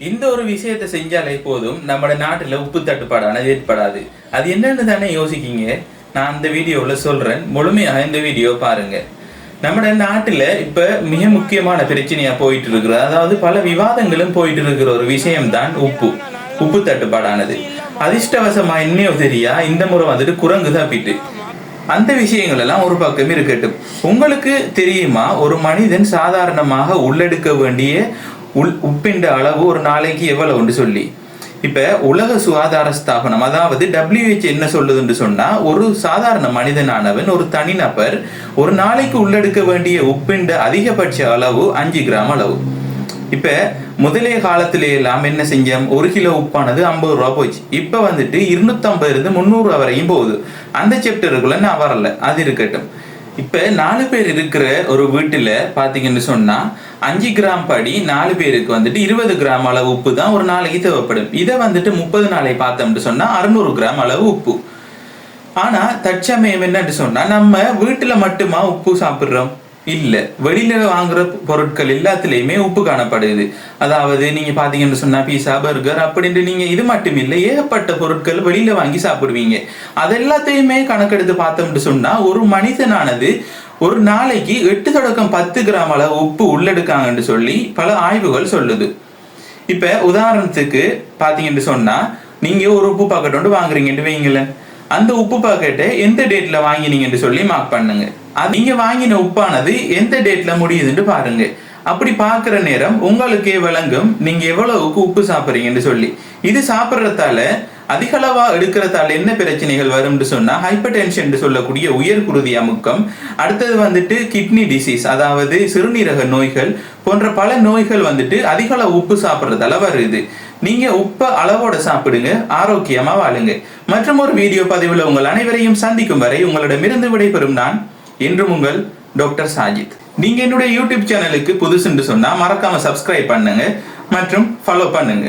இந்த ஒரு விஷயத்தை செஞ்சாலே போதும் நம்ம நாட்டில் உப்பு தட்டுப்பாடானது ஏற்படாது. அது என்னன்னு தானே யோசிக்கீங்க. நான் அந்த வீடியோவில் சொல்றேன், முழுமையாக இந்த வீடியோ பாருங்க. நம்ம நாட்டில் இப்ப மிக முக்கியமான பிரச்சனையா போயிட்டு இருக்கிறது, அதாவது பல விவாதங்களும் போயிட்டு இருக்கிற ஒரு விஷயம்தான் உப்பு தட்டுப்பாடானது. அதிர்ஷ்டவசமா என்னையோ தெரியா இந்த முறை வந்துட்டு குரங்கு தப்பிட்டு அந்த விஷயங்கள் எல்லாம் ஒரு பக்கம் இருக்கட்டும். உங்களுக்கு தெரியுமா, ஒரு மனிதன் சாதாரணமாக உள்ளெடுக்க வேண்டிய உப்பின் அளவு ஒரு நாளைக்கு எவ்வளவுன்னு சொல்லி? இப்ப உலக சுகாதார ஸ்தாபனம், அதாவது WHO என்ன சொல்லுதுன்னு சொன்னா, ஒரு சாதாரண மனிதனானவன், ஒரு தனிநபர் ஒரு நாளைக்கு உள்ளெடுக்க வேண்டிய உப்பின் அதிகபட்ச அளவு 5 கிராம் அளவு. இப்ப முதலே காலத்திலே எல்லாம் என்ன செஞ்சோம், 1 கிலோ உப்பானது 50 ரூபா போச்சு. இப்ப வந்துட்டு 250 இருந்து 300 வரையும் போகுது. அந்த சாப்டருக்குள்ள நான் வரல, அது இருக்கட்டும். இப்ப 4 பேர் இருக்கிற ஒரு வீட்டுல பாத்தீங்கன்னு சொன்னா 5 கிராம் படி 4 பேருக்கு வந்துட்டு 20 கிராம் அளவு உப்பு தான் ஒரு நாளைக்கு தேவைப்படும். இதை வந்துட்டு 30 நாளை பார்த்தோம்னு சொன்னா 600 கிராம் அளவு உப்பு. ஆனா தற்சமயம் என்னன்னு சொன்னா, நம்ம வீட்டுல மட்டுமா உப்பு சாப்பிடுறோம்? இல்ல, வெளியில வாங்குற பொருட்கள் எல்லாத்துலயுமே உப்பு காணப்படுது. அதாவது நீங்க பாத்தீங்கன்னு சொன்னா பீஸா, பர்கர் அப்படின்ட்டு நீங்க இது மட்டும் இல்லை, ஏகப்பட்ட பொருட்கள் வெளியில வாங்கி சாப்பிடுவீங்க. அது எல்லாத்தையுமே கணக்கெடுத்து பார்த்தோம்னு சொன்னா ஒரு மனிதனானது ஒரு நாளைக்கு 8 தொடக்கம் 10 கிராம் அளவு உப்பு உள்ளெடுக்காங்கன்னு சொல்லி பல ஆய்வுகள் சொல்லுது. இப்ப உதாரணத்துக்கு பாத்தீங்கன்னு சொன்னா, நீங்க ஒரு உப்பு பாக்கெட் ஒன்று வாங்குறீங்கன்னு வைங்களேன். அந்த உப்பு பாக்கெட்டை எந்த டேட்ல வாங்கினீங்கன்னு சொல்லி மார்க் பண்ணுங்க. நீங்க வாங்கின உப்பானது எந்த டேட்ல முடியுதுன்னு பாருங்க. அப்படி பாக்குற நேரம் உங்களுக்கே விளங்கும் நீங்க எவ்வளவுக்கு உப்பு சாப்பிடுறீங்கன்னு சொல்லி. இது சாப்பிட்றதால அதிக அளவா எடுக்கிறதால என்ன பிரச்சனைகள் வரும்னு சொன்னா, ஹைப்பர் டென்ஷன் சொல்லக்கூடிய உயர் குருதி அமுக்கம், அடுத்தது வந்துட்டு கிட்னி டிசீஸ், அதாவது சிறுநீரக நோய்கள் போன்ற பல நோய்கள் வந்துட்டு அதிக அளவு உப்பு சாப்பிட்றதால வருது. நீங்க உப்பை அளவோட சாப்பிடுங்க, ஆரோக்கியமா வாழுங்க. மற்றும் ஒரு வீடியோ பதிவுல உங்கள் அனைவரையும் சந்திக்கும் வரை உங்களிடமிருந்து விடைபெறும் நான் என்றும் உங்கள் டாக்டர் சாஜித். நீங்க என்னுடைய யூடியூப் சேனலுக்கு புதுசுன்னு சொன்னா மறக்காம சப்ஸ்கிரைப் பண்ணுங்க மற்றும் ஃபாலோ பண்ணுங்க.